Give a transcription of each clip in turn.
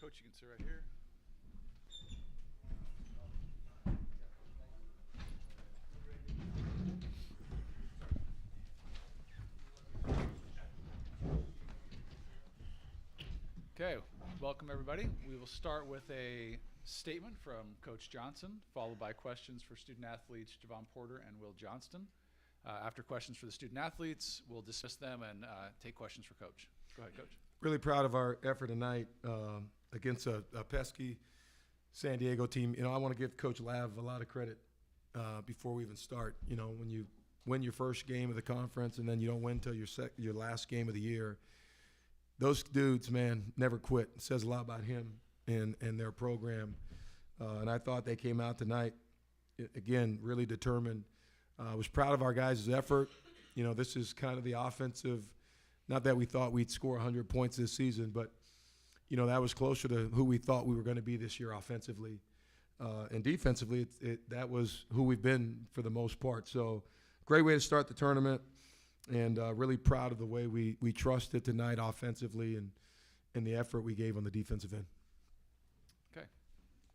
Coach, you can sit right here. Okay, welcome everybody. We will start with a statement from Coach Johnson, followed by questions for student athletes Javon Porter and Will Johnston. After questions for the student athletes, we'll dismiss them and take questions for Coach. Go ahead, Coach. Really proud of our effort tonight against a pesky San Diego team. I want to give Coach Lav a lot of credit before we even start. When you win your first game of the conference and then you don't win until your last game of the year, those dudes, man, never quit. It says a lot about him and their program. And I thought they came out tonight, again, really determined. I was proud of our guys' effort. This is kind of the offensive, not that we thought we'd score 100 points this season, but, that was closer to who we thought we were going to be this year offensively. And defensively, that was who we've been for the most part. So great way to start the tournament. And really proud of the way we trusted tonight offensively and the effort we gave on the defensive end. Okay,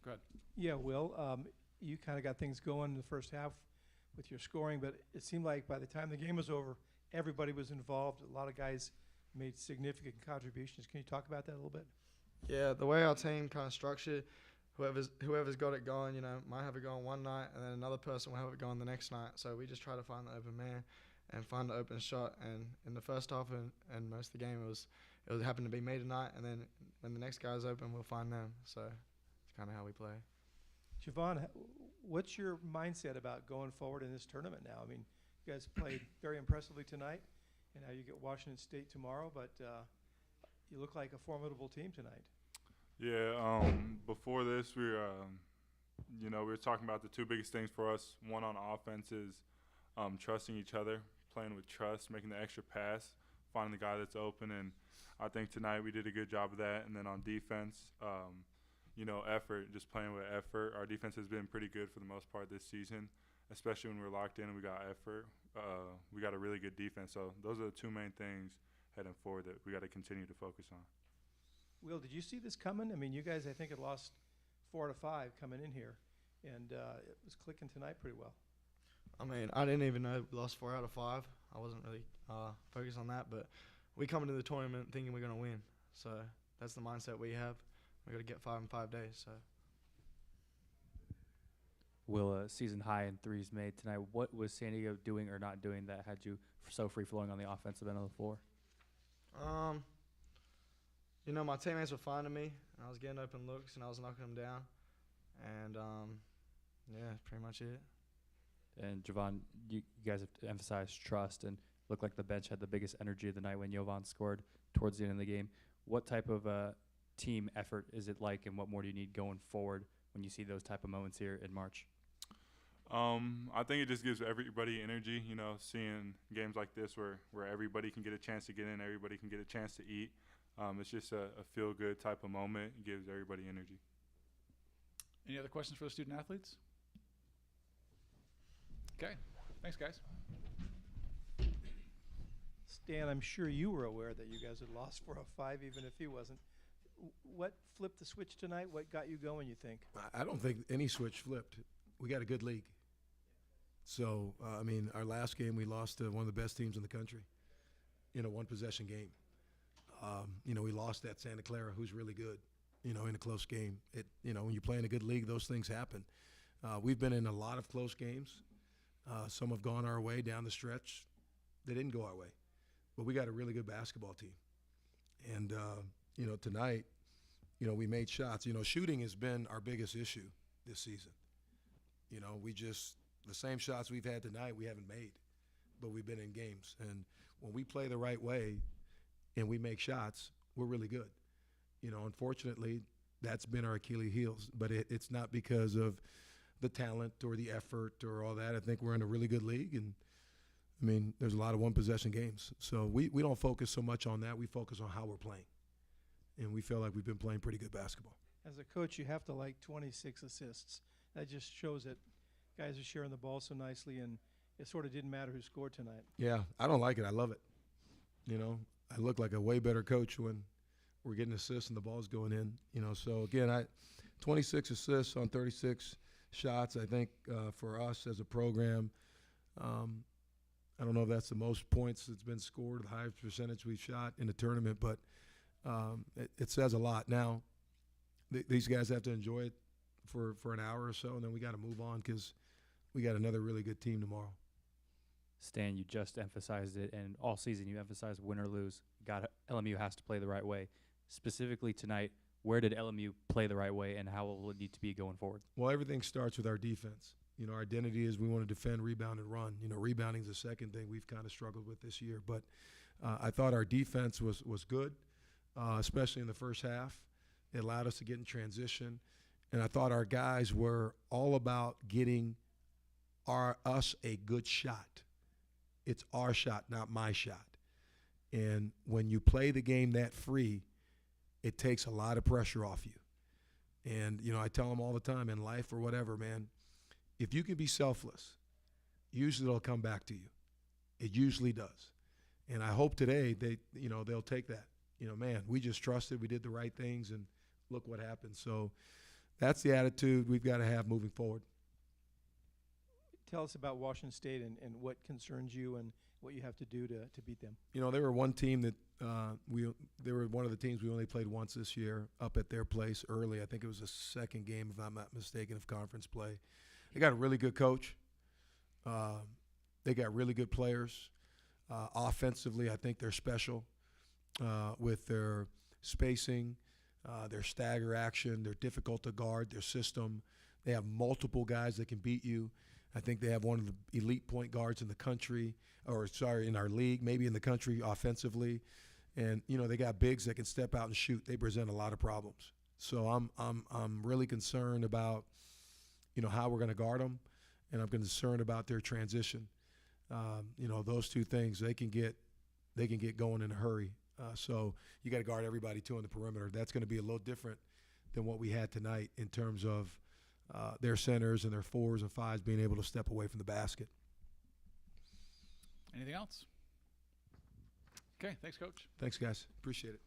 go ahead. Yeah, Will, you kind of got things going in the first half with your scoring, but it seemed like by the time the game was over, everybody was involved. A lot of guys made significant contributions. Can you talk about that a little bit? Yeah, the way our team kind of structured, whoever's got it going, might have it going one night, and then another person will have it going the next night. So we just try to find the open man and find the open shot. And in the first half and most of the game, it happened to be me tonight. And then when the next guy's open, we'll find them. So it's kind of how we play. Javon, what's your mindset about going forward in this tournament now? I mean, you guys played very impressively tonight, and now you get Washington State tomorrow, but you look like a formidable team tonight. Yeah, before this, we were talking about the two biggest things for us. One on offense is trusting each other, playing with trust, making the extra pass, finding the guy that's open, and I think tonight we did a good job of that. And then on defense, effort, just playing with effort. Our defense has been pretty good for the most part this season, especially when we're locked in and we got effort. We got a really good defense. So those are the two main things heading forward that we got to continue to focus on. Will, did you see this coming? I mean, you guys, I think, had lost 4 out of 5 coming in here, and it was clicking tonight pretty well. I mean, I didn't even know we lost 4 out of 5. I wasn't really focused on that, but we come into the tournament thinking we're going to win. So that's the mindset we have. We got to get 5 in 5 days. So. Will, a season high in threes made tonight. What was San Diego doing or not doing that had you so free flowing on the offensive end of the floor? My teammates were finding me, and I was getting open looks, and I was knocking them down. And, that's pretty much it. And, Javon, you guys have emphasized trust and looked like the bench had the biggest energy of the night when Jovan scored towards the end of the game. What type of team effort is it like, and what more do you need going forward when you see those type of moments here in March? I think it just gives everybody energy, seeing games like this where everybody can get a chance to get in, everybody can get a chance to eat. It's just a feel-good type of moment. It gives everybody energy. Any other questions for the student athletes? Okay, thanks, guys. Stan, I'm sure you were aware that you guys had lost 4 out of 5, even if he wasn't. What flipped the switch tonight? What got you going, you think? I don't think any switch flipped. We got a good league. So, our last game we lost to one of the best teams in the country in a one-possession game. We lost at Santa Clara, who's really good, in a close game. When you play in a good league, those things happen. We've been in a lot of close games. Some have gone our way down the stretch. They didn't go our way. But we got a really good basketball team. And, tonight, we made shots. Shooting has been our biggest issue this season. The same shots we've had tonight we haven't made, but we've been in games. And when we play the right way and we make shots, we're really good. Unfortunately, that's been our Achilles heels, but it's not because of the talent or the effort or all that. I think we're in a really good league, and there's a lot of one-possession games. So we don't focus so much on that. We focus on how we're playing, and we feel like we've been playing pretty good basketball. As a coach, you have to like 26 assists. That just shows that guys are sharing the ball so nicely, and it sort of didn't matter who scored tonight. Yeah, I don't like it. I love it. I look like a way better coach when we're getting assists and the ball's going in. So again, 26 assists on 36 shots. I think for us as a program, I don't know if that's the most points that's been scored, the highest percentage we've shot in the tournament, but it says a lot. Now, these guys have to enjoy it for an hour or so, and then we got to move on because we got another really good team tomorrow. Stan, you just emphasized it, and all season you emphasized win or lose. LMU has to play the right way. Specifically tonight, where did LMU play the right way, and how will it need to be going forward? Well, everything starts with our defense. Our identity is we want to defend, rebound, and run. Rebounding is the second thing we've kind of struggled with this year. But I thought our defense was good, especially in the first half. It allowed us to get in transition. And I thought our guys were all about getting us a good shot. It's our shot, not my shot. And when you play the game that free, it takes a lot of pressure off you. And, I tell them all the time in life or whatever, man, if you can be selfless, usually it'll come back to you. It usually does. And I hope today they'll take that. Man, we just trusted, we did the right things, and look what happened. So that's the attitude we've got to have moving forward. Tell us about Washington State and what concerns you and what you have to do to beat them. They were one team that they were one of the teams we only played once this year up at their place early. I think it was the second game, if I'm not mistaken, of conference play. They got a really good coach. They got really good players. Offensively, I think they're special with their spacing, their stagger action. They're difficult to guard, their system. They have multiple guys that can beat you. I think they have one of the elite point guards in the country, in our league, maybe in the country offensively. And, they got bigs that can step out and shoot. They present a lot of problems. So I'm really concerned about how we're going to guard them, and I'm concerned about their transition. Those two things, they can get going in a hurry. So you got to guard everybody too on the perimeter. That's going to be a little different than what we had tonight in terms of their centers and their fours and fives being able to step away from the basket. Anything else? Okay, thanks, Coach. Thanks, guys. Appreciate it.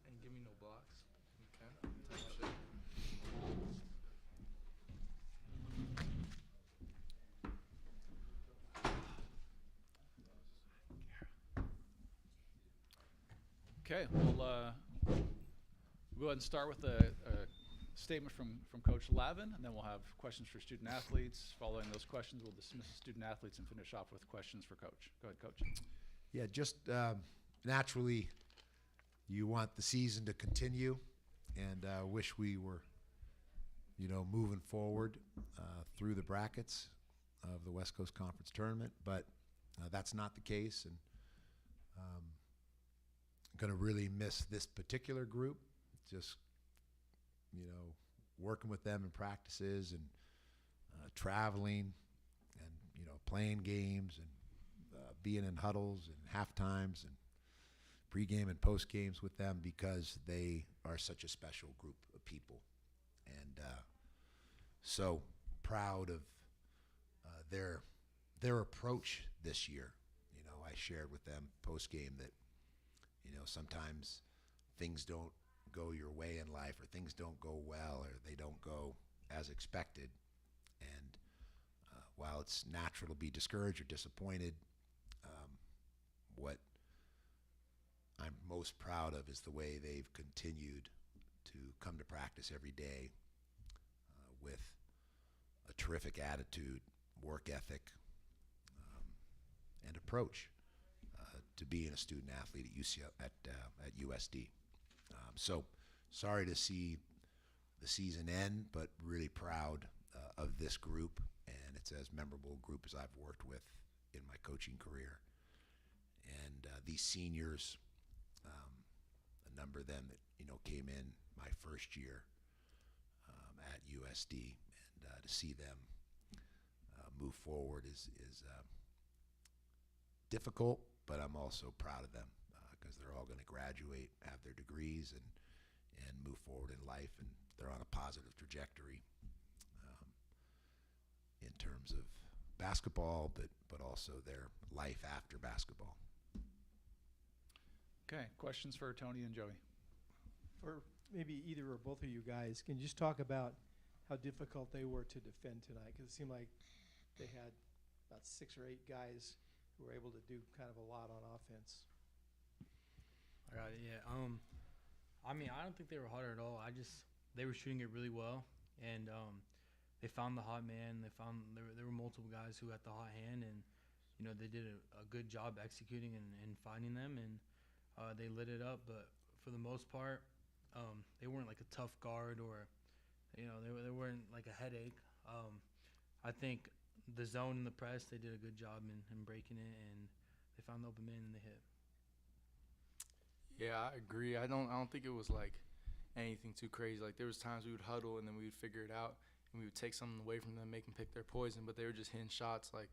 And give me no blocks. Okay. Type shit. Okay, we'll go ahead and start with a statement from Coach Lavin, and then we'll have questions for student athletes. Following those questions, we'll dismiss student athletes and finish off with questions for Coach. Go ahead, Coach. Yeah, just naturally, you want the season to continue, and wish we were, moving forward through the brackets of the West Coast Conference Tournament, but that's not the case, and going to really miss this particular group, just, working with them in practices and traveling and, playing games and being in huddles and half times and pregame and post games with them, because they are such a special group of people. And so proud of their approach this year. I shared with them post game that, sometimes things don't go your way in life, or things don't go well, or they don't go as expected. And while it's natural to be discouraged or disappointed, what I'm most proud of is the way they've continued to come to practice every day with a terrific attitude, work ethic, and approach to being a student athlete at USD. So sorry to see the season end, but really proud of this group, and it's as memorable a group as I've worked with in my coaching career. And these seniors, a number of them that came in my first year at USD, and to see them move forward is difficult, but I'm also proud of them because they're all going to graduate, have their degrees, and move forward in life, and they're on a positive trajectory in terms of basketball, but also their life after basketball. Okay, questions for Tony and Joey? For maybe either or both of you guys, can you just talk about how difficult they were to defend tonight? Because it seemed like they had about 6 or 8 guys who were able to do kind of a lot on offense. I got it, yeah. I mean, I don't think they were hard at all. They were shooting it really well, and they found the hot man. There were multiple guys who had the hot hand, and they did a good job executing and finding them, and they lit it up. But for the most part, they weren't like a tough guard, or they weren't like a headache. I think the zone and the press, they did a good job in breaking it, and they found the open man and they hit. Yeah, I agree. I don't think it was like anything too crazy. Like there was times we would huddle and then we would figure it out and we would take something away from them, make them pick their poison. But they were just hitting shots. Like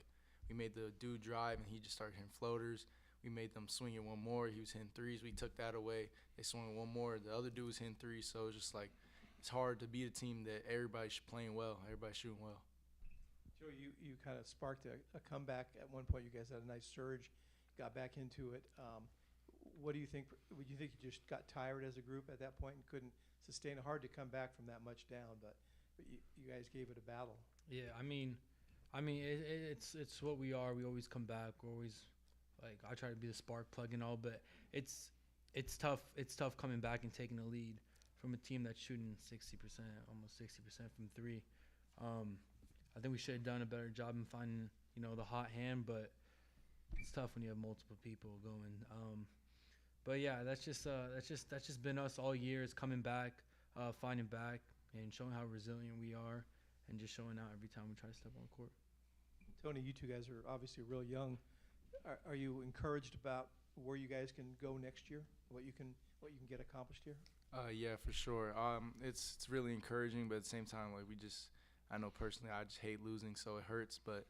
we made the dude drive and he just started hitting floaters. We made them swing it one more. He was hitting threes. We took that away. They swung it one more. The other dude was hitting threes. So it was just like it's hard to beat a team that everybody's playing well, everybody's shooting well. Joe, you kind of sparked a comeback at one point. You guys had a nice surge, got back into it. What do you think? Would you think you just got tired as a group at that point and couldn't sustain it? Hard to come back from that much down, but you guys gave it a battle. Yeah, I mean, it's what we are. We always come back. We're always like I try to be the spark plug and all, but it's tough. It's tough coming back and taking the lead from a team that's shooting 60%, almost 60% from 3. I think we should have done a better job in finding the hot hand, but it's tough when you have multiple people going. But yeah, that's just been us all year. It's coming back, finding back, and showing how resilient we are, and just showing out every time we try to step on the court. Tony, you two guys are obviously real young. Are you encouraged about where you guys can go next year? What you can get accomplished here? Yeah, for sure. It's really encouraging, but at the same time, like I know personally, I just hate losing, so it hurts. But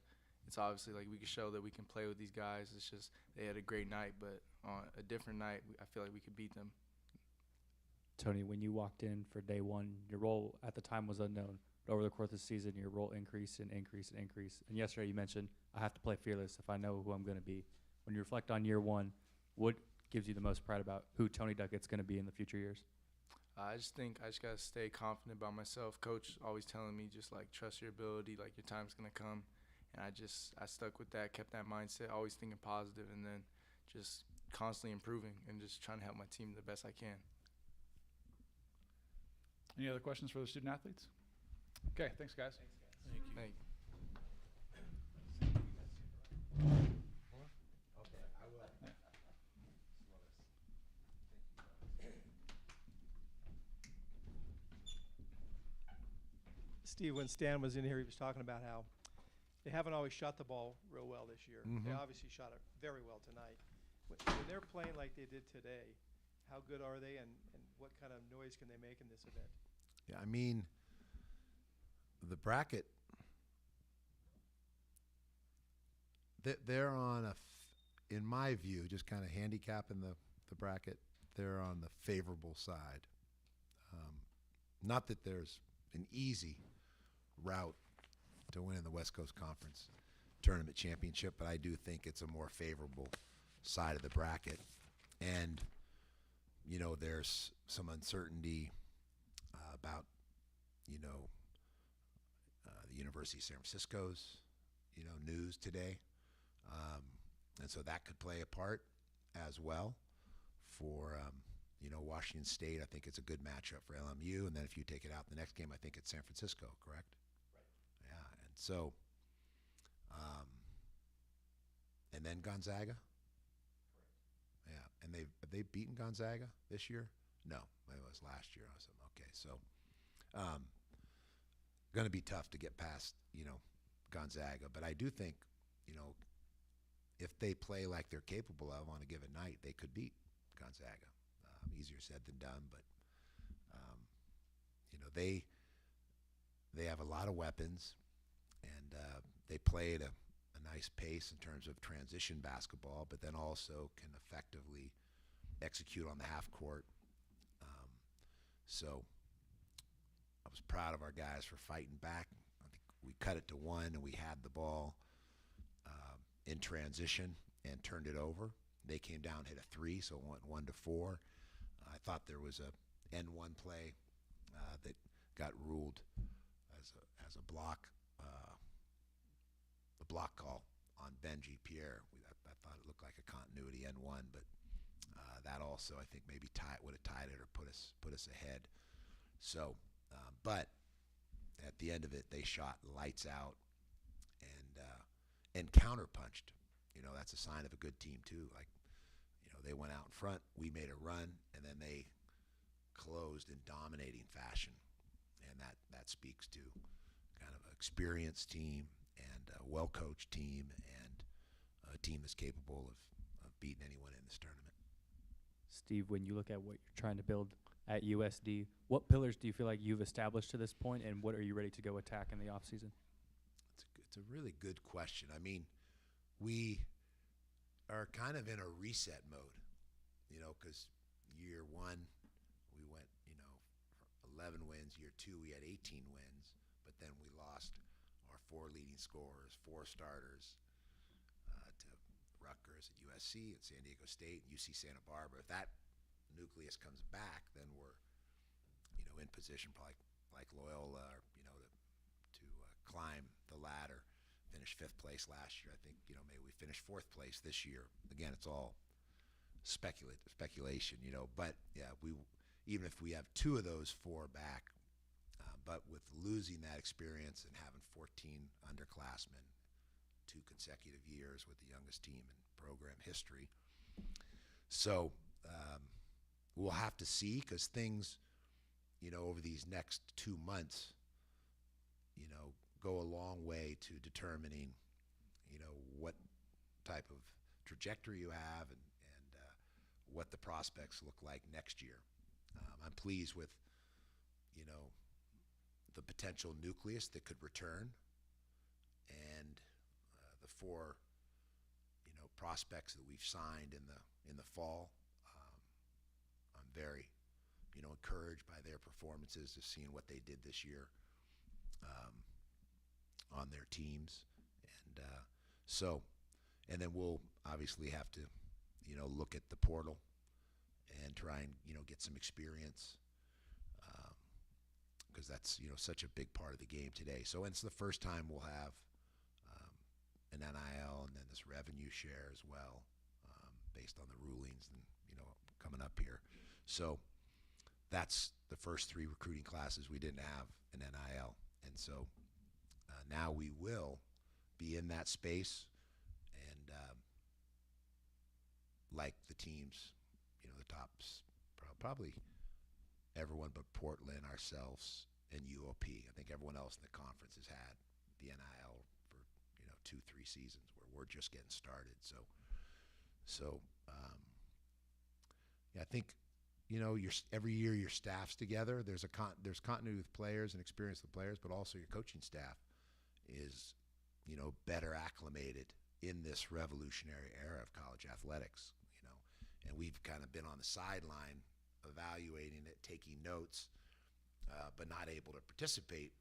it's obviously like we can show that we can play with these guys. It's just they had a great night, but on a different night, I feel like we could beat them. Tony, when you walked in for day one, your role at the time was unknown. But over the course of the season, your role increased and increased and increased. And yesterday you mentioned, I have to play fearless if I know who I'm going to be. When you reflect on year one, what gives you the most pride about who Tony Duckett's going to be in the future years? I just think I just got to stay confident about myself. Coach always telling me just, like, trust your ability, like, your time's going to come. And I stuck with that, kept that mindset, always thinking positive, and then just constantly improving and just trying to help my team the best I can. Any other questions for the student athletes? Okay, thanks, guys. Thank you. Thank you. Steve, when Stan was in here, he was talking about how they haven't always shot the ball real well this year. Mhm. They obviously shot it very well tonight. When they're playing like they did today, how good are they, and what kind of noise can they make in this event? Yeah, I mean, the bracket, they're on in my view, just kind of handicapping the bracket, they're on the favorable side. Not that there's an easy route to winning the West Coast Conference Tournament Championship, but I do think it's a more favorable side of the bracket. And, there's some uncertainty about, you know, the University of San Francisco's, you know, news today. And so that could play a part as well for, you know, Washington State. I think it's a good matchup for LMU. And then if you take it out the next game, I think it's San Francisco, correct? Right. Yeah. And so, and then Gonzaga. Yeah. And have they beaten Gonzaga this year? No, it was last year. Awesome. Okay. So, going to be tough to get past, you know, Gonzaga. But I do think, you know, if they play like they're capable of on a given night, they could beat Gonzaga. Easier said than done, but you know, they have a lot of weapons, and they play at a nice pace in terms of transition basketball, but then also can effectively execute on the half court. So I was proud of our guys for fighting back. I think we cut it to 1, and we had the ball in transition and turned it over. They came down, hit a 3, so it went 1-4. I thought there was a N1 play that got ruled as a block, the block call on Benji Pierre. I thought it looked like a continuity N1, but that also I think maybe would have tied it or put us ahead. So, but at the end of it, they shot lights out and counterpunched. You know, that's a sign of a good team too. Like, you know, they went out in front, we made a run, and then they closed in dominating fashion. And that speaks to kind of an experienced team and a well-coached team and a team that's capable of beating anyone in this tournament. Steve, when you look at what you're trying to build at USD, what pillars do you feel like you've established to this point, and what are you ready to go attack in the offseason? It's a really good question. I mean, we are kind of in a reset mode, you know, because year 1 we went, you know, 11 wins. Year 2 we had 18 wins, but then we lost our 4 leading scorers, 4 starters to Rutgers at USC, at San Diego State, and UC Santa Barbara. If that nucleus comes back, then we're, you know, in position probably like Loyola, or, you know, to climb the ladder. Finished 5th place last year. I think, you know, maybe we finish 4th place this year. Again, it's all speculation, you know. But yeah, even if we have 2 of those 4 back, but with losing that experience and having 14 underclassmen, 2 consecutive years with the youngest team in program history. So we'll have to see, because things, you know, over these next 2 months, you know, go a long way to determining, you know, what type of trajectory you have and what the prospects look like next year. I'm pleased with, you know, the potential nucleus that could return, and the 4, you know, prospects that we've signed in the fall. I'm very, you know, encouraged by their performances, just seeing what they did this year on their teams, and then we'll obviously have to, you know, look at the portal and try and, you know, get some experience, because that's, you know, such a big part of the game today. So it's the first time we'll have an NIL and then this revenue share as well, based on the rulings and, you know, coming up here. So that's the first 3 recruiting classes we didn't have an NIL, and so now we will be in that space, and like the teams, you know, the tops, probably everyone but Portland, ourselves, and UOP. I think everyone else in the conference has had the NIL for, you know, 2-3 seasons, where we're just getting started. So yeah, I think, you know, every year your staff's together. There's continuity with players and experience with players, but also your coaching staff is, you know, better acclimated in this revolutionary era of college athletics, you know, and we've kind of been on the sideline evaluating it, taking notes, but not able to participate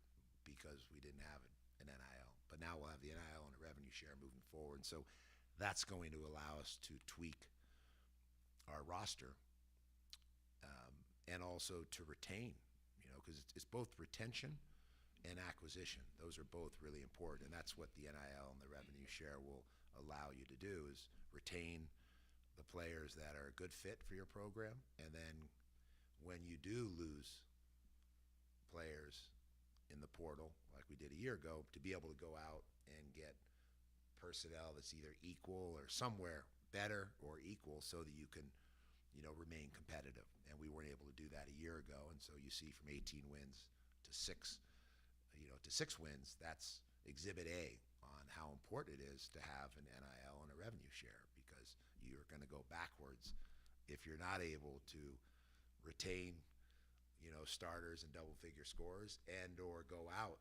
because we didn't have an NIL. But now we'll have the NIL and a revenue share moving forward. So that's going to allow us to tweak our roster and also to retain, because it's both retention and acquisition. Those are both really important, and that's what the NIL and the revenue share will allow you to do, is retain the players that are a good fit for your program, and then when you do lose players in the portal, like we did a year ago, to be able to go out and get personnel that's either equal or somewhere better or equal, so that you can, remain competitive. And we weren't able to do that a year ago, and so you see from 18 wins to 6 wins, that's exhibit A on how important it is to have an NIL and a revenue share, because you're going to go backwards if you're not able to retain, starters and double-figure scorers, and or go out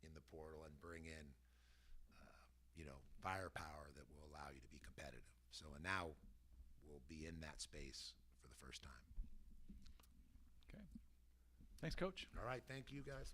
in the portal and bring in, firepower that will allow you to be competitive. So, and now we'll be in that space for the first time. Okay. Thanks, Coach. All right, thank you guys.